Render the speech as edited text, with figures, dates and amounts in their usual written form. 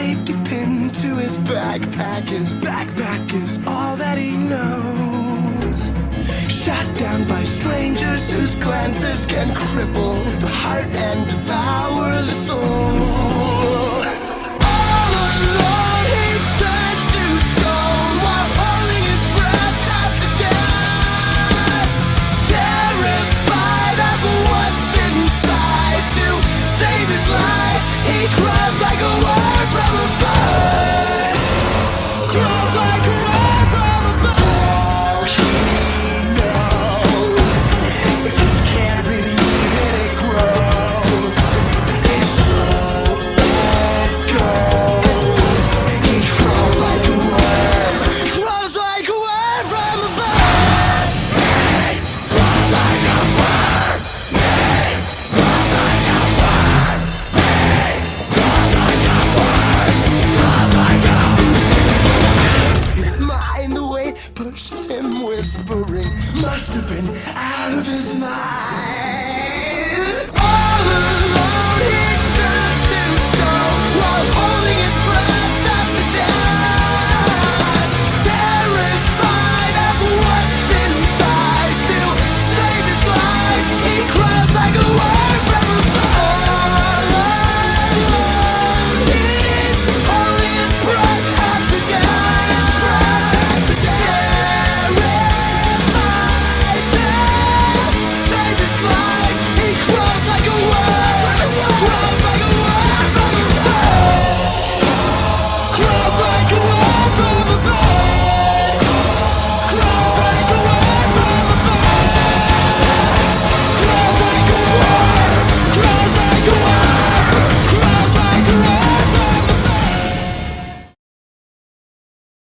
safety pin to his backpack. His backpack is all that he knows. Shot down by strangers whose glances can cripple the heart and devour the soul.